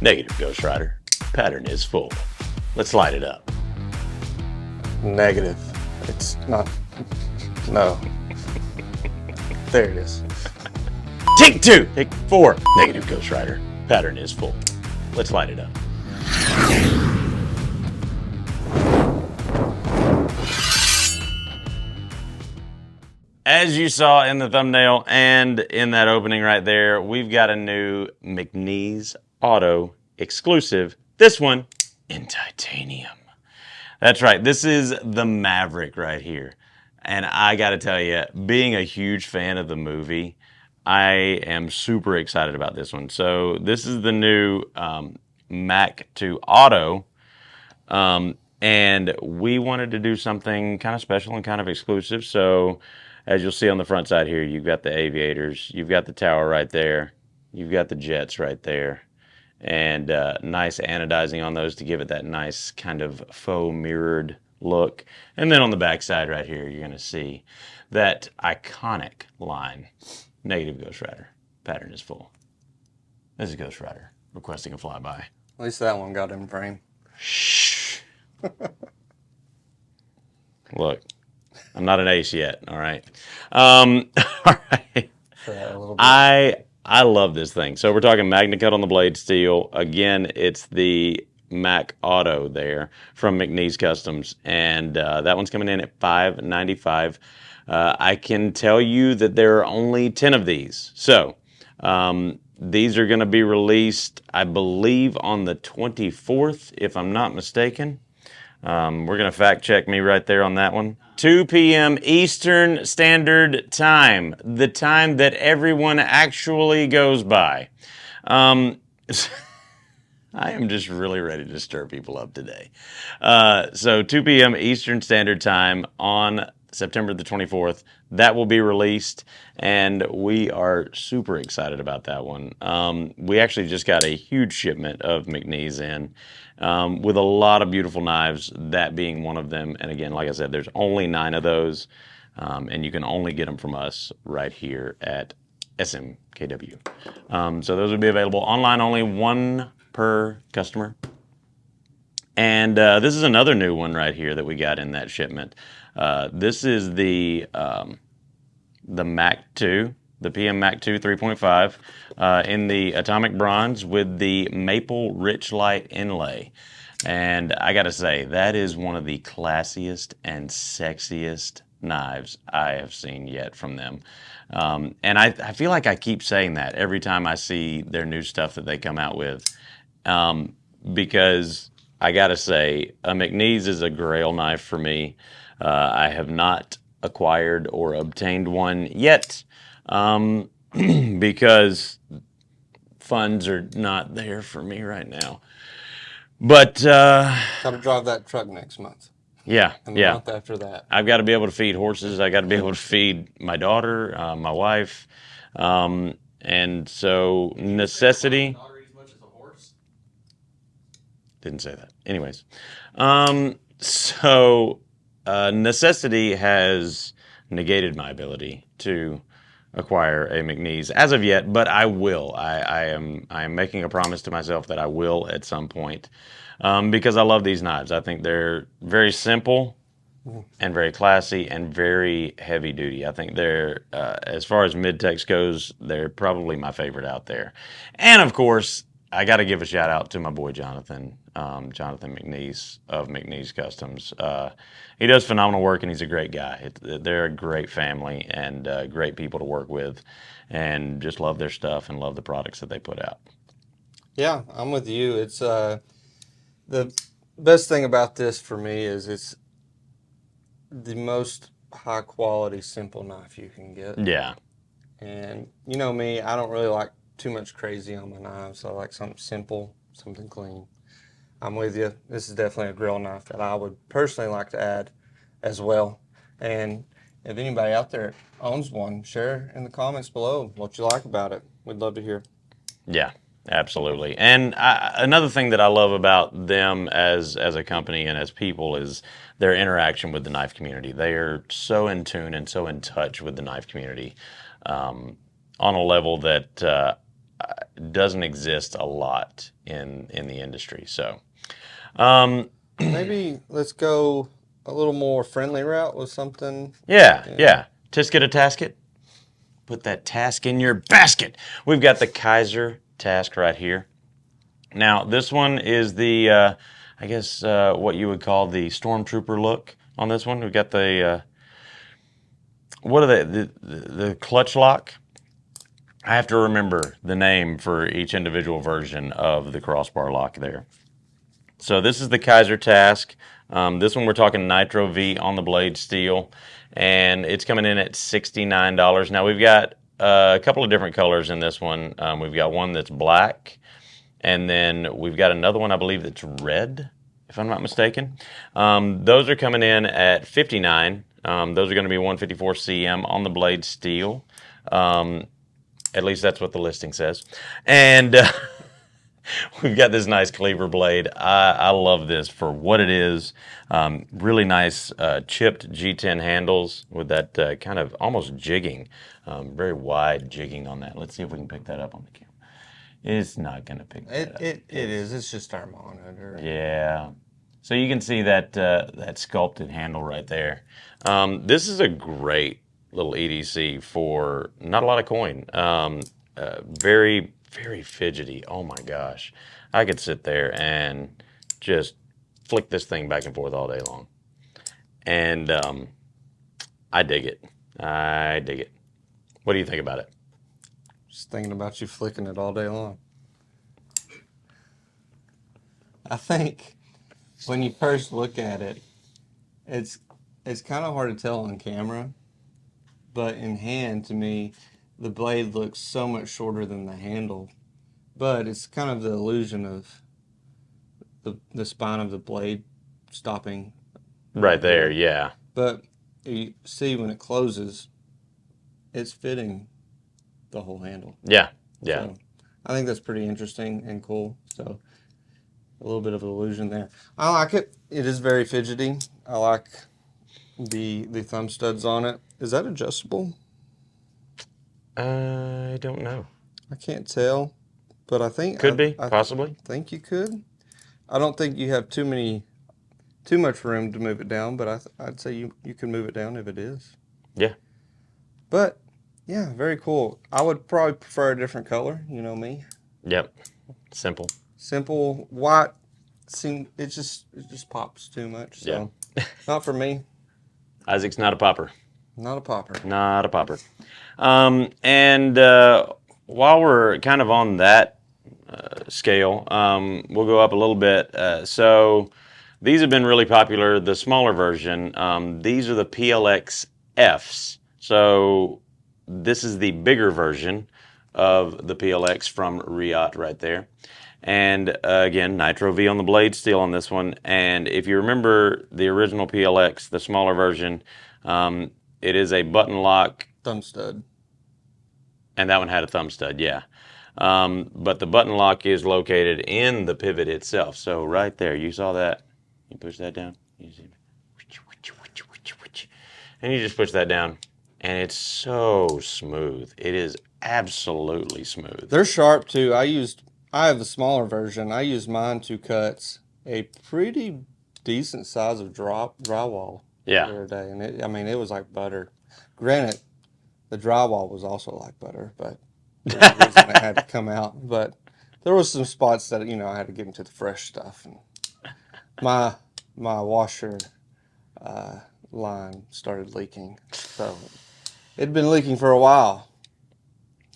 Negative, Ghost Rider. Pattern is full. Let's light it up. Negative. It's not. No. There it is. Take 2. Take 4. Negative, Ghost Rider. Pattern is full. Let's light it up. As you saw in the thumbnail and in that opening right there, we've got a new McNees Auto exclusive. This one in titanium. That's right. This is the Maverick right here. And I got to tell you, being a huge fan of the movie, I am super excited about this one. So this is the new Mac 2 Auto. And we wanted to do something kind of special and kind of exclusive. So as you'll see on the front side here, you've got the aviators, you've got the tower right there, you've got the jets right there, and nice anodizing on those to give it that nice kind of faux mirrored look. And then on the back side right here, you're going to see that iconic line, Negative, Ghost Rider. Pattern is full. This is Ghost Rider requesting a flyby. At least that one got in frame. Shh. Look. I'm not an ace yet, all right? All right. I love this thing. So we're talking Magna Cut on the blade steel. Again, it's the Mac Auto there from McNees Customs, and that one's coming in at $595. I can tell you that there are only 10 of these. So these are going to be released, I believe, on the 24th, if I'm not mistaken. We're going to fact check me right there on that one. 2 p.m. Eastern Standard Time, the time that everyone actually goes by. I am just really ready to stir people up today. So 2 p.m. Eastern Standard Time on September the 24th, that will be released, and we are super excited about that one. We actually just got a huge shipment of McNees in, with a lot of beautiful knives, that being one of them. And again, like I said, there's only 9 of those, and you can only get them from us right here at SMKW. So those will be available online only, 1 per customer. And this is another new one right here that we got in that shipment. This is the Mac 2, the PM Mac 2 3.5 in the atomic bronze with the maple rich light inlay. And I got to say, that is one of the classiest and sexiest knives I have seen yet from them. And I feel like I keep saying that every time I see their new stuff that they come out with, because I got to say, a McNees is a grail knife for me. I have not acquired or obtained one yet, because funds are not there for me right now. But gotta drive that truck next month. Yeah, and the month after that, I've got to be able to feed horses. I got to be able to feed my daughter, my wife, and so necessity. Didn't say that. Anyways, so necessity has negated my ability to acquire a McNees as of yet, but I will. I am making a promise to myself that I will at some point, because I love these knives. I think they're very simple and very classy and very heavy duty. I think they're, as far as mid-tex goes, they're probably my favorite out there. And of course, I got to give a shout out to my boy Jonathan, Jonathan McNees of McNees Customs. He does phenomenal work, and he's a great guy. They're a great family and great people to work with, and just love their stuff and love the products that they put out. Yeah, I'm with you. It's the best thing about this for me is it's the most high quality simple knife you can get. Yeah. And you know me, I don't really like too much crazy on my knives. I like something simple, something clean. I'm with you. This is definitely a grill knife that I would personally like to add as well. And if anybody out there owns one, share in the comments below what you like about it. We'd love to hear. Yeah, absolutely. And another thing that I love about them as a company and as people is their interaction with the knife community. They are so in tune and so in touch with the knife community, on a level that doesn't exist a lot in the industry. So maybe let's go a little more friendly route with something. yeah. Kizer Task it. Put that task in your basket. We've got the Kizer Task right here. Now, this one is the, I guess, what you would call the Stormtrooper look on this one. We've got the, what are they, the clutch lock. I have to remember the name for each individual version of the crossbar lock there. So this is the Kizer Task. This one we're talking Nitro V on the blade steel, and it's coming in at $69. Now we've got a couple of different colors in this one. We've got one that's black, and then we've got another one I believe that's red, if I'm not mistaken. Those are coming in at $59. Those are going to be 154 cm on the blade steel. At least that's what the listing says. And we've got this nice cleaver blade. I love this for what it is. Really nice chipped G10 handles with that kind of almost jigging, very wide jigging on that. Let's see if we can pick that up on the camera. It's not going to pick that up. It is. It's just our monitor. Yeah. So you can see that that sculpted handle right there. This is a great little EDC for not a lot of coin. Very, very fidgety. Oh my gosh. I could sit there and just flick this thing back and forth all day long. And I dig it. I dig it. What do you think about it? Just thinking about you flicking it all day long. I think when you first look at it, it's kind of hard to tell on camera, but in hand, to me, the blade looks so much shorter than the handle. But it's kind of the illusion of the spine of the blade stopping. Right there, yeah. But you see when it closes, it's fitting the whole handle. Yeah. So I think that's pretty interesting and cool. So a little bit of illusion there. I like it. It is very fidgety. I like the thumb studs on it. Is that adjustable? I don't know. I can't tell, but I think could be possibly. I think you could. I don't think you have too much room to move it down, but I'd say you can move it down if it is. Yeah. But yeah, very cool. I would probably prefer a different color. You know me. Yep. Simple white. It just pops too much. So not for me. Isaac's not a popper. Not a popper. Not a popper. And while we're kind of on that scale, we'll go up a little bit. So these have been really popular. The smaller version. These are the PL-XFs. So this is the bigger version of the PL-X from Reate right there. And again, Nitro V on the blade steel on this one. And if you remember the original PL-X, the smaller version, it is a button lock. Thumb stud. And that one had a thumb stud, yeah. But the button lock is located in the pivot itself. So right there, you saw that. You push that down. And you just push that down. And it's so smooth. It is absolutely smooth. They're sharp too. I have the smaller version. I used mine to cut a pretty decent size of drywall the other day. And it was like butter. Granted, the drywall was also like butter, but there's a reason it had to come out. But there was some spots that, I had to get into the fresh stuff. And my washer line started leaking. So it'd been leaking for a while.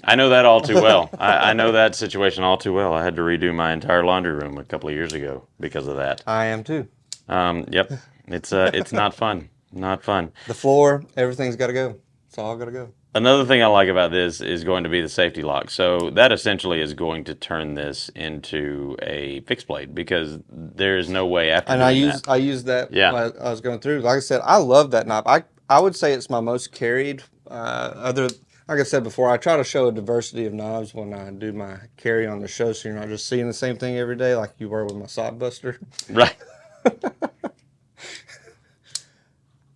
I know that all too well. I know that situation all too well. I had to redo my entire laundry room a couple of years ago because of that. I am too. Yep. It's not fun. Not fun. The floor, everything's got to go. It's all got to go. Another thing I like about this is going to be the safety lock. So that essentially is going to turn this into a fixed blade because there is no way after and doing I used that while I was going through. Like I said, I love that knob. I would say it's my most carried. Like I said before, I try to show a diversity of knives when I do my carry on the show, so you're not just seeing the same thing every day like you were with my sod buster. Right.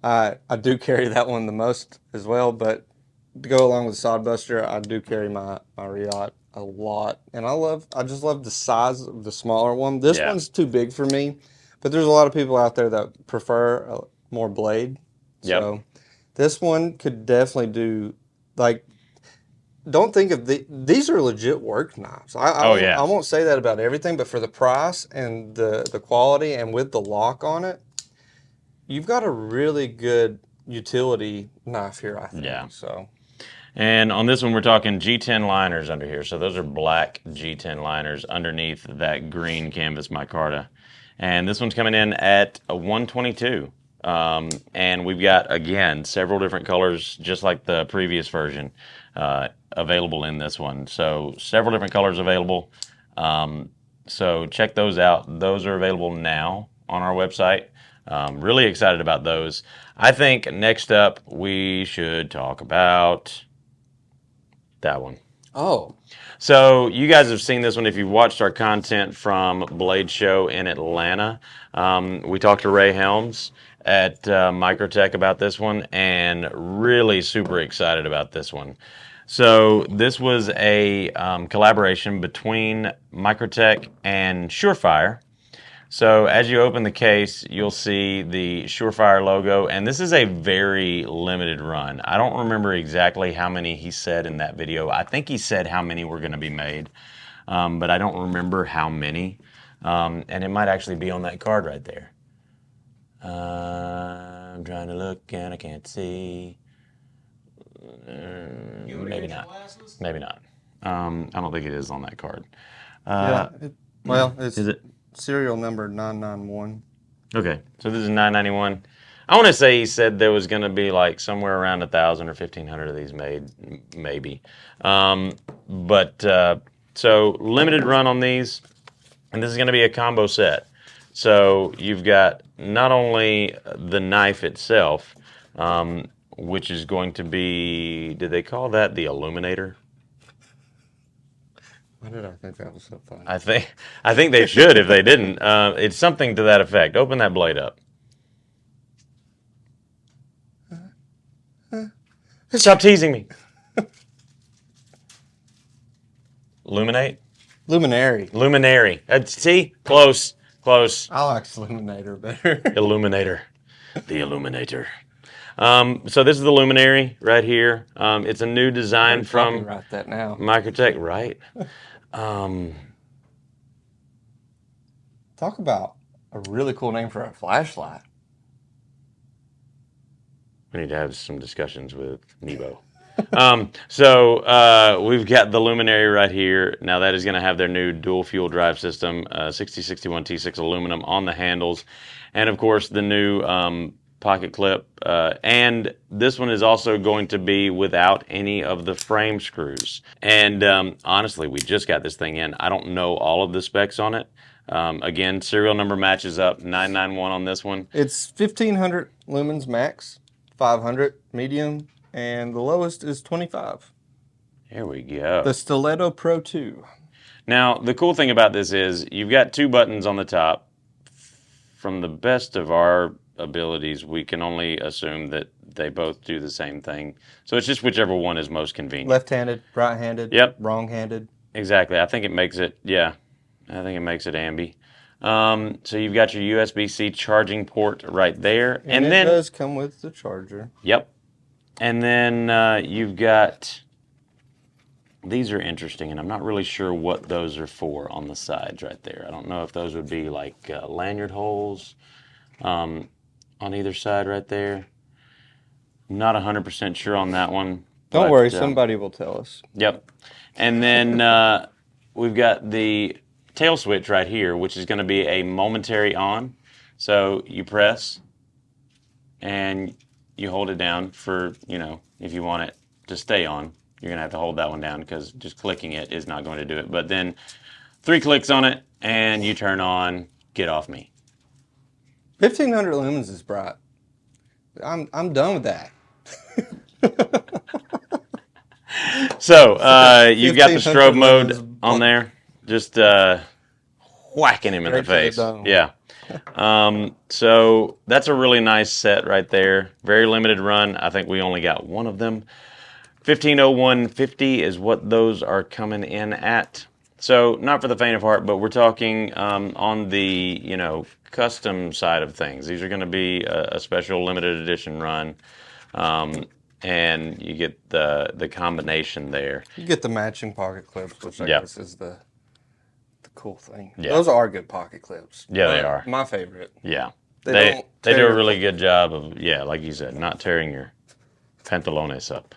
I do carry that one the most as well, but to go along with the sod buster, I do carry my Reate a lot, and I just love the size of the smaller one. This one's too big for me, but there's a lot of people out there that prefer more blade. Yep. So this one could definitely do, like, don't think of these are legit work knives. I won't say that about everything, but for the price and the quality and with the lock on it, you've got a really good utility knife here, I think. Yeah. So. And on this one, we're talking G10 liners under here. So those are black G10 liners underneath that green canvas micarta. And this one's coming in at a 122. And we've got, again, several different colors, just like the previous version, available in this one. So several different colors available. So check those out. Those are available now on our website. Really excited about those. I think next up we should talk about that one. Oh. So you guys have seen this one if you've watched our content from Blade Show in Atlanta. We talked to Ray Helms at Microtech about this one, and really super excited about this one. So this was a collaboration between Microtech and SureFire. So as you open the case, you'll see the SureFire logo, and this is a very limited run. I don't remember exactly how many he said in that video. I think he said how many were going to be made, but I don't remember how many. And it might actually be on that card right there. I'm trying to look, and I can't see. Maybe not. Glasses? Maybe not. I don't think it is on that card. Is it? Serial number 991. Okay, so this is 991. I want to say he said there was going to be like somewhere around 1,000 or 1,500 of these made, maybe. So limited run on these, and this is going to be a combo set. So you've got not only the knife itself, which is going to be, did they call that the illuminator? Why did I think that was so funny? I think they should if they didn't. It's something to that effect. Open that blade up. Stop teasing me. Luminate? Luminary. See? Close. I like Illuminator better. Illuminator. The Illuminator. So this is the Luminary right here. It's a new design from copyright that now. Microtech, right? Talk about a really cool name for a flashlight. We need to have some discussions with Nebo. So we've got the Luminary right here. Now that is going to have their new dual fuel drive system, 6061 T6 aluminum on the handles, and of course the new pocket clip. And this one is also going to be without any of the frame screws. And honestly, we just got this thing in. I don't know all of the specs on it. Again, serial number matches up, 991 on this one. It's 1,500 lumens max, 500 medium, and the lowest is 25. Here we go. The Stiletto Pro 2. Now, the cool thing about this is you've got two buttons on the top. From the best of our abilities, we can only assume that they both do the same thing. So it's just whichever one is most convenient. Left-handed, right-handed, wrong-handed. Exactly. I think it makes it, I think it makes it ambi. So you've got your USB-C charging port right there. And then, it does come with the charger. Yep. And then you've got, these are interesting, and I'm not really sure what those are for on the sides right there. I don't know if those would be like lanyard holes on either side right there. I'm not 100% sure on that one. Don't worry, somebody will tell us. Yep. And then we've got the tail switch right here, which is going to be a momentary on. So you press and you hold it down for, if you want it to stay on. You're going to have to hold that one down because just clicking it is not going to do it. But then 3 clicks on it and you turn on Get Off Me. 1,500 lumens is bright. I'm done with that. So you've got the strobe mode on there. Just whacking him in the face. Yeah. So that's a really nice set right there. Very limited run. I think we only got one of them. 1501.50 is what those are coming in at. So not for the faint of heart, but we're talking on the custom side of things. These are going to be a special limited edition run, and you get the combination there. You get the matching pocket clips, which I guess is the cool thing. Yeah. Those are good pocket clips. Yeah, they are. My favorite. Yeah. They do a really good job of, like you said, not tearing your pantalones up.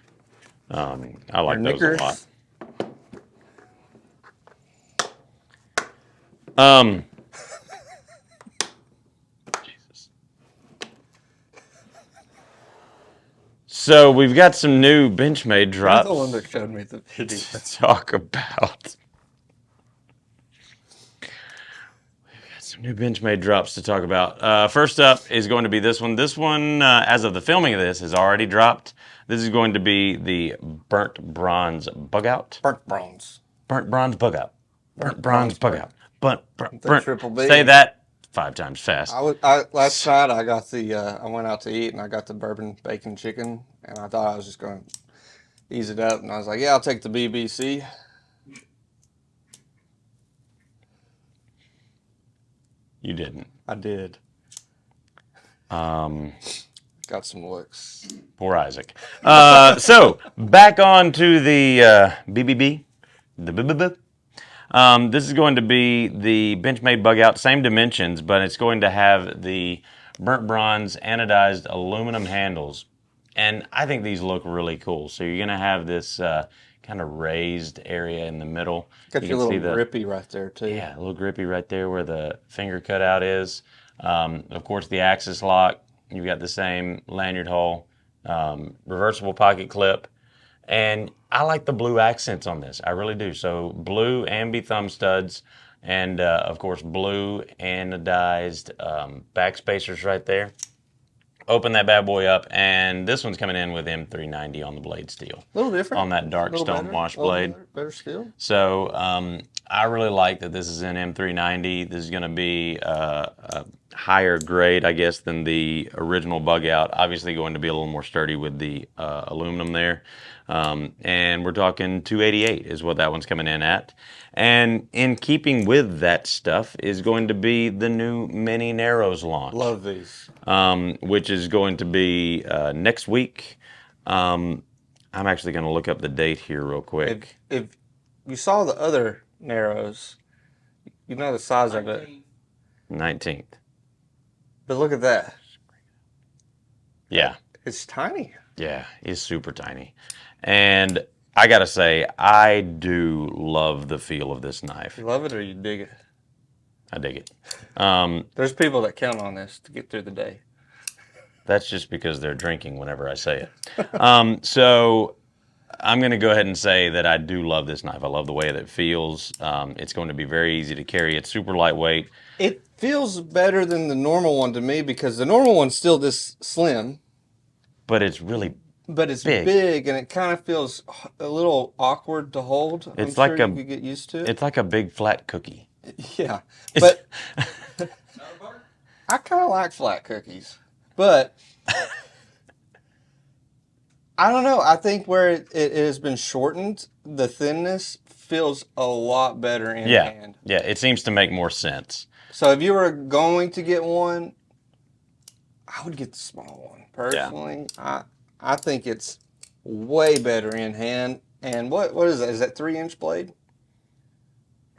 I like those a lot. Jesus. So we've got some new Benchmade drops. You're the one that showed me the video. To talk about. We've got some new Benchmade drops to talk about. First up is going to be this one. This one, as of the filming of this, has already dropped. This is going to be the Burnt Bronze Bugout. Burnt Bronze. Burnt Bronze Bugout. Burnt Bronze Bugout. Burnt. Triple B. Say that 5 times fast. Last night I got I went out to eat and I got the bourbon bacon chicken and I thought I was just going to ease it up and I was like, yeah, I'll take the BBC. You didn't. I did. Got some looks. Poor Isaac. So back on to the BBB. The BBB. This is going to be the Benchmade Bugout, same dimensions, but it's going to have the burnt bronze anodized aluminum handles. And I think these look really cool. So you're going to have this kind of raised area in the middle. Got your little grippy right there, too. Yeah, a little grippy right there where the finger cutout is. Of course, the axis lock. You've got the same lanyard hole, reversible pocket clip. And I like the blue accents on this. I really do. So blue ambi thumb studs and, of course, blue anodized back spacers right there. Open that bad boy up, and this one's coming in with M390 on the blade steel. A little different. On that dark stone wash blade. Better steel. So I really like that this is an M390. This is going to be a higher grade, I guess, than the original Bugout. Obviously going to be a little more sturdy with the aluminum there. And we're talking 288 is what that one's coming in at. And in keeping with that stuff is going to be the new Mini Narrows launch. Love these. Which is going to be next week. I'm actually going to look up the date here real quick. If you saw the other Narrows, you know the size of it. 19th. But look at that. Yeah. It's tiny. Yeah, it's super tiny. And I got to say, I do love the feel of this knife. You love it or you dig it? I dig it. There's people that count on this to get through the day. That's just because they're drinking whenever I say it. So I'm going to go ahead and say that I do love this knife. I love the way that it feels. It's going to be very easy to carry. It's super lightweight. It feels better than the normal one to me because the normal one's still this slim. But it's really But it's big and it kind of feels a little awkward to hold. It's I'm like sure you could get used to it. It's like a big flat cookie. Yeah, but I kind of like flat cookies. But I don't know. I think where it has been shortened, the thinness feels a lot better in hand. Yeah, it seems to make more sense. So if you were going to get one, I would get the small one. Personally, I think it's way better in hand. And what is that? Is that 3-inch blade?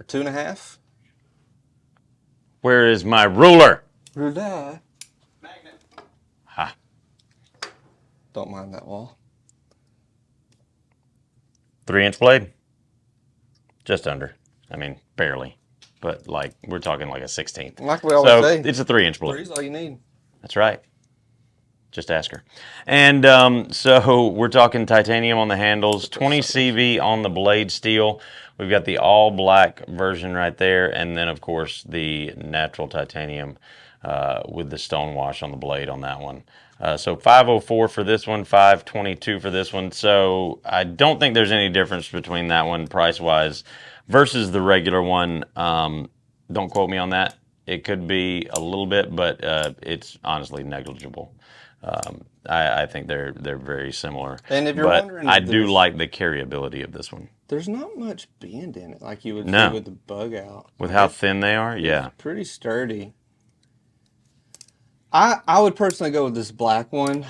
Or 2.5? Where is my ruler? Ruler. Magnet. Ha. Don't mind that wall. 3-inch blade? Just under. I mean, barely. But like, we're talking like a 16th. Like we always say. It's a 3-inch blade. 3's all you need. That's right. Just ask her. And so we're talking titanium on the handles, 20 CV on the blade steel. We've got the all black version right there. And then, of course, the natural titanium with the stone wash on the blade on that one. So 504 for this one, 522 for this one. So I don't think there's any difference between that one price-wise versus the regular one. Don't quote me on that. It could be a little bit, but it's honestly negligible. I think they're very similar. And if you're but wondering, I do like the carryability of this one. There's not much bend in it like you would No. see with the Bugout. With how thin they are, yeah. It's pretty sturdy. I would personally go with this black one.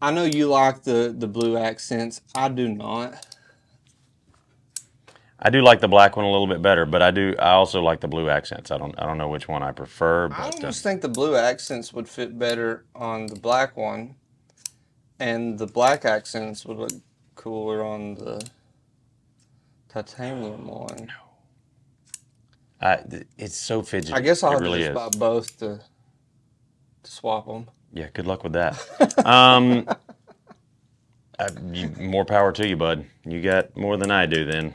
I know you like the blue accents. I do not. I do like the black one a little bit better, but I also like the blue accents. I don't know which one I prefer. But, I almost think the blue accents would fit better on the black one, and the black accents would look cooler on the titanium one. it's so fidgety. I guess I'll really just buy both to swap them. Yeah, good luck with that. More power to you, bud. You got more than I do then.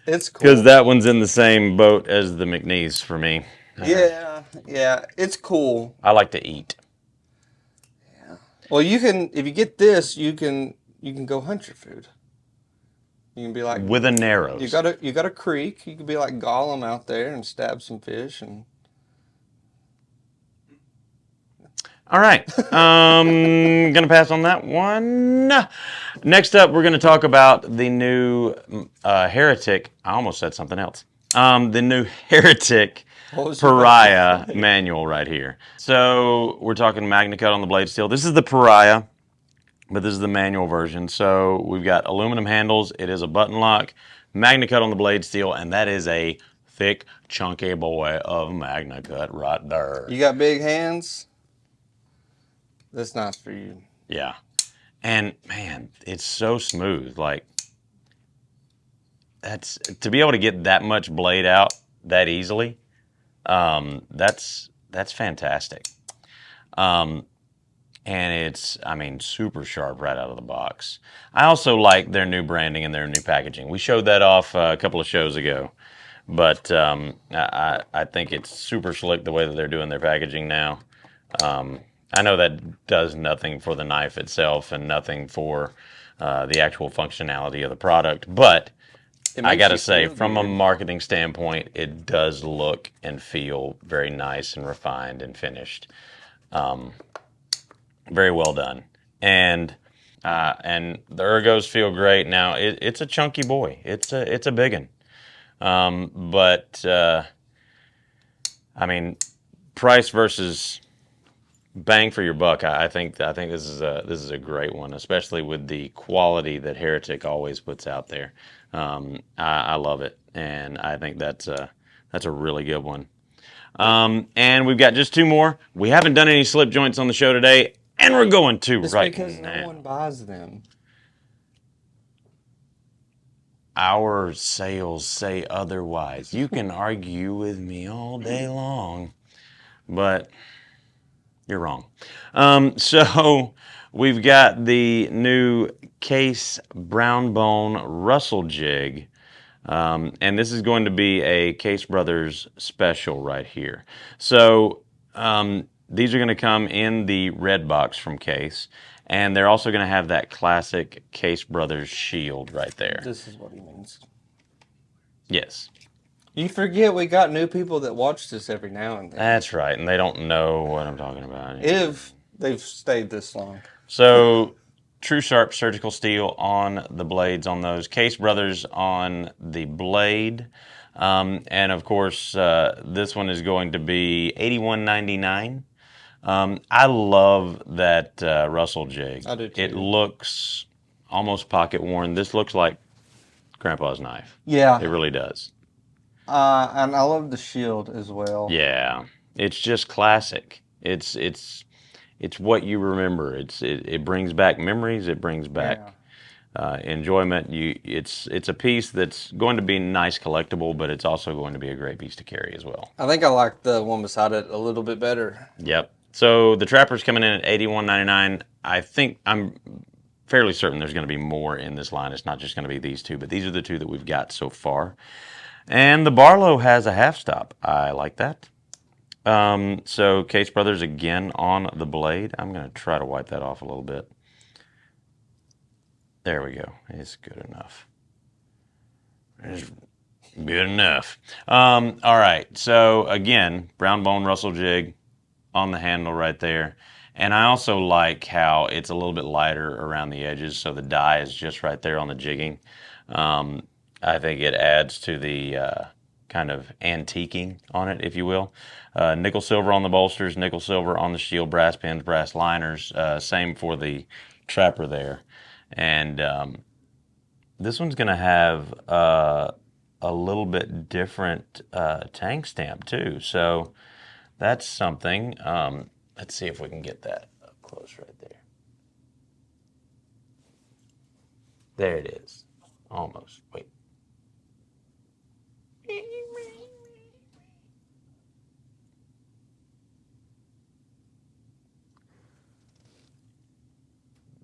It's cool. Because that one's in the same boat as the McNees for me. Yeah, it's cool. I like to eat. Yeah. Well, you can, if you get this, you can go hunt your food. You can be like with an arrows. You got a creek. You can be like Gollum out there and stab some fish and. All right. Gonna pass on that one. Next up, we're gonna talk about the new Heretic. I almost said something else. The new Heretic Pariah manual right here. So we're talking MagnaCut on the blade steel. This is the Pariah, but this is the manual version. So we've got aluminum handles. It is a button lock, MagnaCut on the blade steel, and that is a thick, chunky boy of MagnaCut right there. You got big hands? That's not for you. Yeah. And man, it's so smooth. Like, that's to be able to get that much blade out that easily. That's fantastic. And it's, I mean, super sharp right out of the box. I also like their new branding and their new packaging. We showed that off a couple of shows ago, but I think it's super slick the way that they're doing their packaging now. I know that does nothing for the knife itself and nothing for the actual functionality of the product, but I gotta say, from a marketing standpoint, it does look and feel very nice and refined and finished. Very well done, and the ergos feel great. Now it's a chunky boy. It's a big one, but I mean, price versus bang for your buck. I think this is a great one, especially with the quality that Heretic always puts out there. I love it, and I think that's a really good one. And we've got just two more. We haven't done any slip joints on the show today, and we're going to right now. Because no one buys them. Our sales say otherwise. You can argue with me all day long, but you're wrong. So we've got the new Case Brown Bone Russell Jig. And this is going to be a Case Brothers special right here. So these are going to come in the red box from Case. And they're also going to have that classic Case Brothers shield right there. This is what he means. Yes. You forget we got new people that watch this every now and then. That's right, and they don't know what I'm talking about. If they've stayed this long. So, True Sharp surgical steel on the blades on those. Case Brothers on the blade. And, of course, this one is going to be $81.99. I love that Russell jig. I do too. It looks almost pocket worn. This looks like Grandpa's knife. Yeah. It really does. And I love the shield as well. Yeah, it's just classic. It's what you remember. It brings back memories. It brings back enjoyment. It's a piece that's going to be nice collectible, but it's also going to be a great piece to carry as well. I think I like the one beside it a little bit better. Yep. So the Trapper's coming in at $81.99. I think I'm fairly certain there's going to be more in this line. It's not just going to be these two, but these are the two that we've got so far. And the Barlow has a half stop. I like that. So Case Brothers again on the blade. I'm going to try to wipe that off a little bit. There we go. It's good enough. It's good enough. All right. So again, brown bone Russell jig on the handle right there. And I also like how it's a little bit lighter around the edges, so the die is just right there on the jigging. I think it adds to the kind of antiquing on it, if you will. Nickel silver on the bolsters, nickel silver on the shield, brass pins, brass liners. Same for the trapper there. And this one's going to have a little bit different tank stamp too. So that's something. Let's see if we can get that up close right there. There it is. Almost. Wait.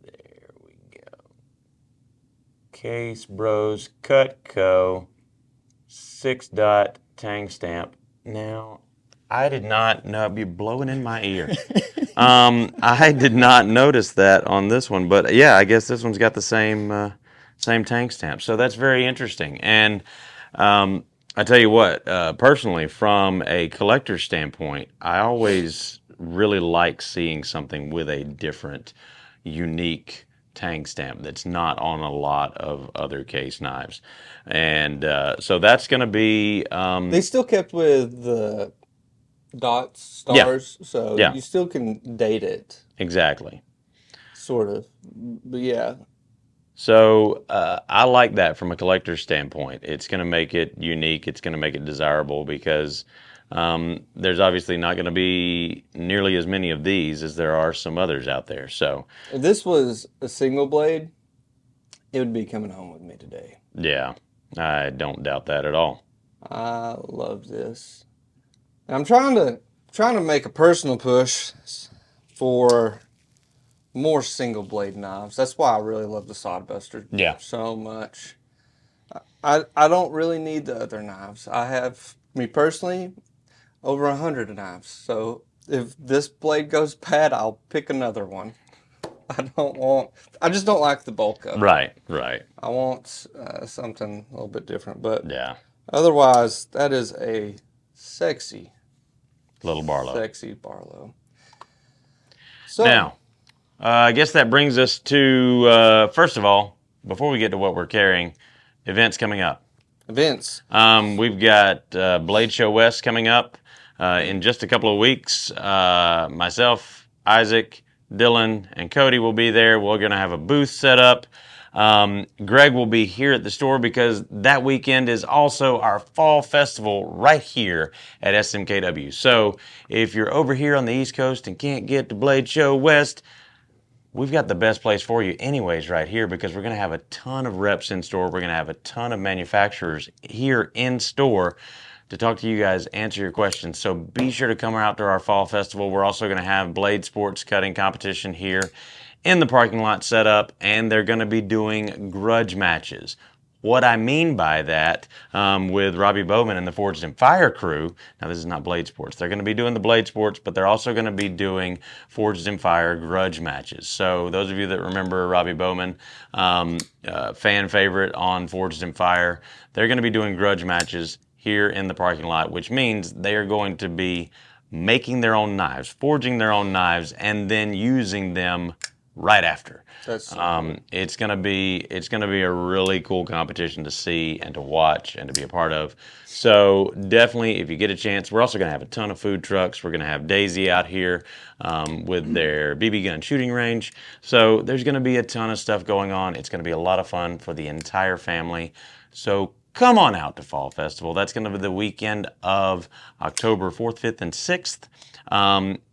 There we go. Case Bros Cutco 6-dot tang stamp. Now, I did not know, it'd be blowing in my ear. I did not notice that on this one, but yeah, I guess this one's got the same tank stamp. So that's very interesting. And I tell you what, personally, from a collector's standpoint, I always really like seeing something with a different, unique tang stamp that's not on a lot of other case knives. And so that's going to be... They still kept with the dots, stars, so Yeah. you still can date it, Exactly. sort of. But yeah, So I like that from a collector's standpoint. It's going to make it unique. It's going to make it desirable because there's obviously not going to be nearly as many of these as there are some others out there. So if this was a single blade, it would be coming home with me today. yeah, I don't doubt that at all. I love this. And I'm trying to make a personal push for more single blade knives. That's why I really love the Sodbuster so much. I don't really need the other knives. I have, me personally, over 100 knives. So if this blade goes bad, I'll pick another one. I just don't like the bulk of it. Right. I want something a little bit different. But Yeah. otherwise, that is a sexy Little Barlow. Sexy Barlow. So Now, I guess that brings us to, first of all, before we get to what we're carrying, events coming up. Events. We've got Blade Show West coming up in just a couple of weeks. Myself, Isaac, Dylan, and Cody will be there. We're going to have a booth set up. Greg will be here at the store because that weekend is also our fall festival right here at SMKW. So if you're over here on the East Coast and can't get to Blade Show West, we've got the best place for you anyways right here because we're going to have a ton of reps in store. We're going to have a ton of manufacturers here in store to talk to you guys, answer your questions. So be sure to come out to our fall festival. We're also going to have Blade Sports cutting competition here in the parking lot set up, and they're going to be doing grudge matches. What I mean by that, with Robbie Bowman and the Forged in Fire crew, now this is not Blade Sports. They're going to be doing the Blade Sports, but they're also going to be doing Forged in Fire grudge matches. So those of you that remember Robbie Bowman, fan favorite on Forged in Fire, they're going to be doing grudge matches here in the parking lot, which means they are going to be making their own knives, forging their own knives, and then using them right after. That's so cool. It's gonna be a really cool competition to see and to watch and to be a part of. So definitely, if you get a chance, we're also gonna have a ton of food trucks. We're gonna have Daisy out here with their BB gun shooting range. So there's gonna be a ton of stuff going on. It's gonna be a lot of fun for the entire family. So come on out to Fall Festival. That's gonna be the weekend of October 4th, 5th, and 6th.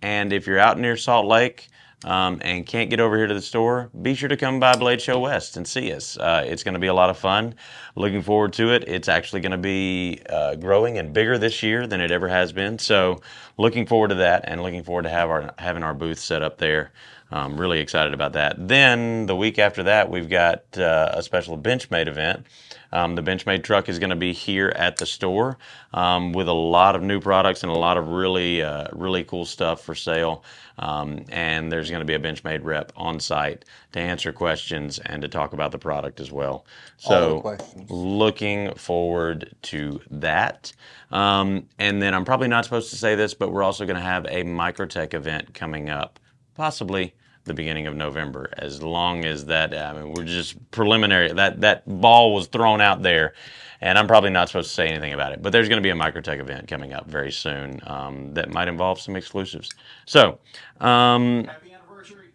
And if you're out near Salt Lake, and can't get over here to the store, be sure to come by Blade Show West and see us. It's going to be a lot of fun. Looking forward to it. It's actually going to be growing and bigger this year than it ever has been. So looking forward to that and looking forward to having our booth set up there. Really excited about that. Then the week after that, we've got a special Benchmade event. The Benchmade truck is going to be here at the store with a lot of new products and a lot of really cool stuff for sale. And there's going to be a Benchmade rep on site to answer questions and to talk about the product as well. So looking forward to that. And then I'm probably not supposed to say this, but we're also going to have a Microtech event coming up possibly the beginning of November, as long as that, I mean, we're just preliminary. That ball was thrown out there, and I'm probably not supposed to say anything about it. But there's going to be a Microtech event coming up very soon that might involve some exclusives. So, Happy anniversary.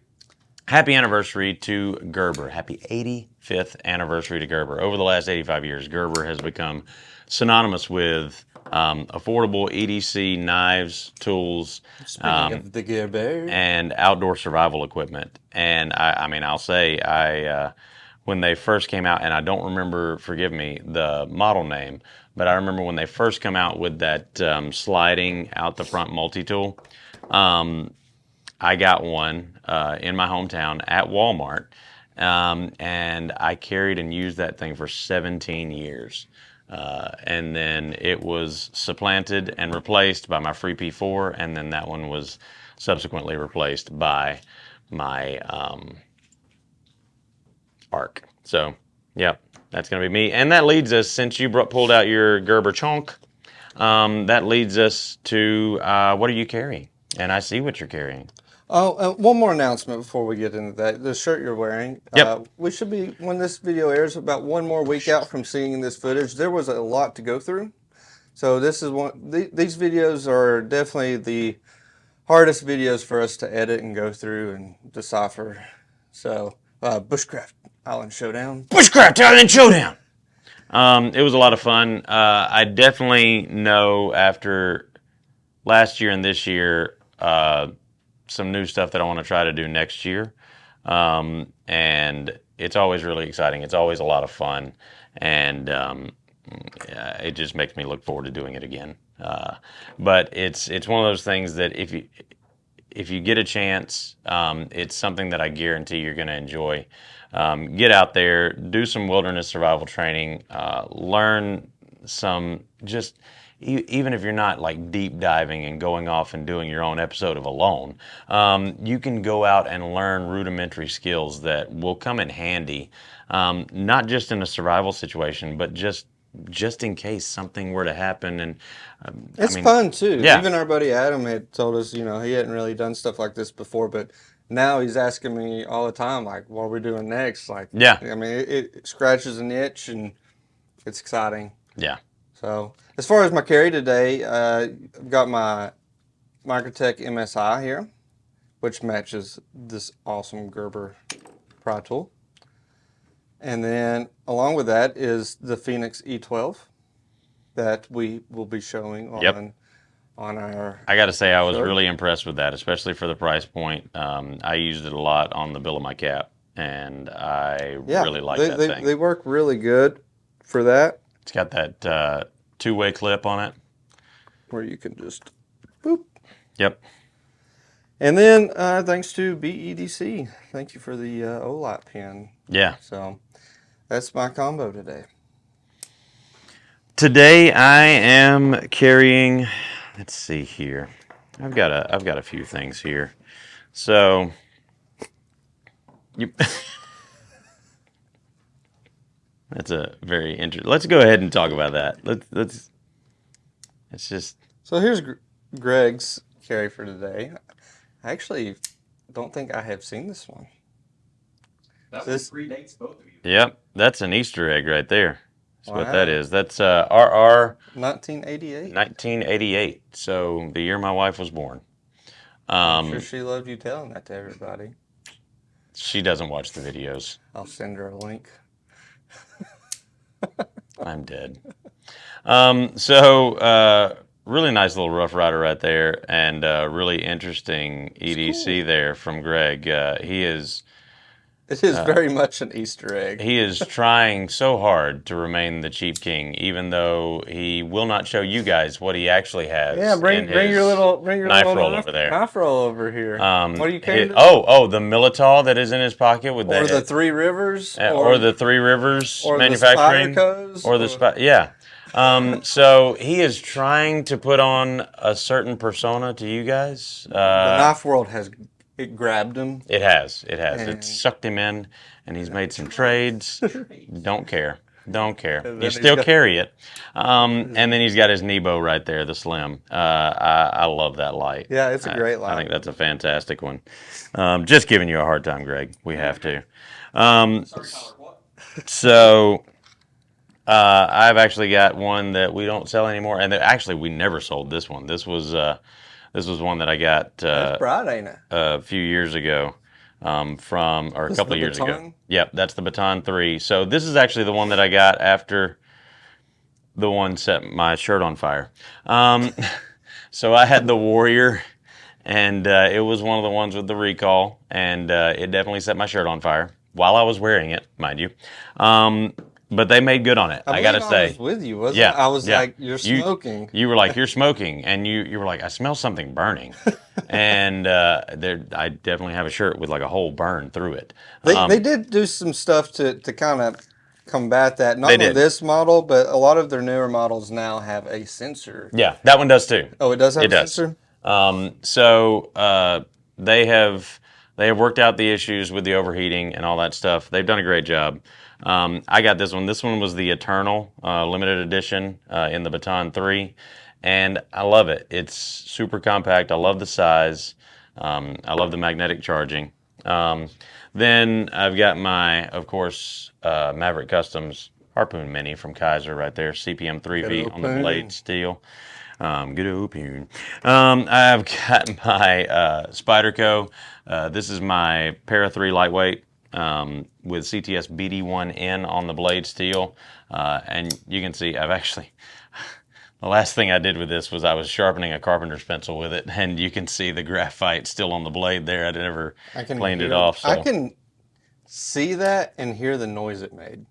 happy anniversary to Gerber. Happy 85th anniversary to Gerber. Over the last 85 years, Gerber has become synonymous with affordable EDC knives, tools, Speaking of the Gerber, and outdoor survival equipment. And I mean, I'll say, when they first came out, and I don't remember, forgive me, the model name, but I remember when they first come out with that sliding out the front multi-tool. I got one in my hometown at Walmart, and I carried and used that thing for 17 years. And then it was supplanted and replaced by my Free P4, and then that one was subsequently replaced by my Arc. So, yep, that's going to be me. And that leads us, since you pulled out your Gerber chunk, that leads us to what are you carrying? And I see what you're carrying. Oh, one more announcement before we get into that. The shirt you're wearing, Yep. We should be, when this video airs, about one more week out from seeing this footage. There was a lot to go through. So this is these videos are definitely the hardest videos for us to edit and go through and decipher. So, Bushcraft Island Showdown. Bushcraft Island Showdown! It was a lot of fun. I definitely know after last year and this year, some new stuff that I want to try to do next year. And it's always really exciting. It's always a lot of fun. And it just makes me look forward to doing it again. But it's one of those things that if you get a chance, it's something that I guarantee you're going to enjoy. Get out there, do some wilderness survival training, learn some just... Even if you're not like deep diving and going off and doing your own episode of Alone, you can go out and learn rudimentary skills that will come in handy, not just in a survival situation, but just in case something were to happen. And It's fun too. Yeah. Even our buddy Adam had told us, he hadn't really done stuff like this before, but now he's asking me all the time, like, what are we doing next? Like, yeah, I mean, it scratches an itch and it's exciting. yeah. So, as far as my carry today, I've got my Microtech MSI here, which matches this awesome Gerber pry tool. And then, along with that, is the Phoenix E12 that we will be showing on our... I got to say, I was really impressed with that, especially for the price point. I used it a lot on the bill of my cap, and I really like that thing. They work really good for that. It's got that two-way clip on it. Where you can just boop. Yep. And then, thanks to BEDC, thank you for the OLAP pin. Yeah. So, that's my combo today. Today I am carrying, let's see here. I've got a few things here. So, that's a very interesting. Let's go ahead and talk about that. Let's. It's just. So here's Greg's carry for today. I actually don't think I have seen this one. That one predates both of you. Yep, that's an Easter egg right there. That's what Wow. that is. That's RR 1988. 1988. So the year my wife was born. I'm sure she loved you telling that to everybody. She doesn't watch the videos. I'll send her a link. I'm dead. So really nice little Rough Rider right there, and really interesting EDC there from Greg. It is very much an Easter egg. He is trying so hard to remain the Cheap King, even though he will not show you guys what he actually has. Yeah, bring your little knife roll over there. Knife roll over here. What are you carrying? The Militol that is in his pocket with or that. the Three Rivers, or the Three Rivers or manufacturing, the Spyderco's, or the yeah. So he is trying to put on a certain persona to you guys. the knife world has grabbed him. It has. And- It's sucked him in, and he's made some trades. Don't care. Don't care. then You he's still got- carry it. And then he's got his Nebo right there, the Slim. I love that light. Yeah, it's a great light. I think that's a fantastic one. Just giving you a hard time, Greg. We have to. Sorry, Tyler, what? So I've actually got one that we don't sell anymore, and actually we never sold this one. This was one that I got That's bright, ain't it? a few years ago. A couple of years ago. Baton? Yep, that's the Baton 3. So this is actually the one that I got after the one set my shirt on fire. So I had the Warrior, and it was one of the ones with the recall, and it definitely set my shirt on fire while I was wearing it, mind you. But they made good on it. I gotta say. I was with you, wasn't Yeah, I? I was yeah. like, you're smoking. You were like, you're smoking, and you were like, I smell something burning, and I definitely have a shirt with like a whole burn through it. They did do some stuff to kind of combat that. Not They on did. this model, but a lot of their newer models now have a sensor. Yeah, that one does too. Oh, it does have It a does. sensor? So they have worked out the issues with the overheating and all that stuff. They've done a great job. I got this one. This one was the Eternal limited edition in the Baton 3, and I love it. It's super compact. I love the size. I love the magnetic charging. Then I've got my, of course, Maverick Customs Harpoon Mini from Kizer right there, CPM 3V on the Harpoon. blade steel. Good open. I've got my Spyderco. This is my Para 3 lightweight with CTS BD1N on the blade steel. And you can see I've actually, the last thing I did with this was I was sharpening a carpenter's pencil with it, and you can see the graphite still on the blade there. I never cleaned it off. So. I can see that and hear the noise it made.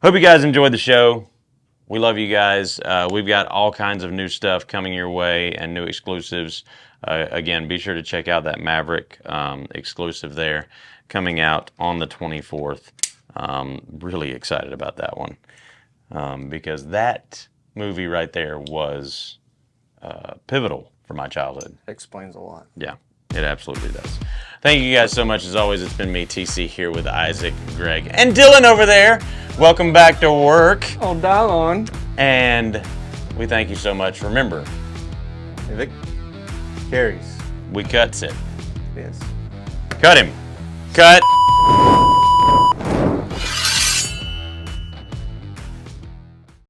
Hope you guys enjoyed the show. We love you guys. We've got all kinds of new stuff coming your way and new exclusives. Again, be sure to check out that Maverick exclusive there coming out on the 24th. Really excited about that one because that movie right there was pivotal for my childhood. Explains a lot. Yeah, it absolutely does. Thank you guys so much. As always, it's been me, TC, here with Isaac, Greg, and Dylan over there. Welcome back to work. Oh, dial on. And we thank you so much. Remember, If it carries. we cuts it. Yes. Cut him. Cut.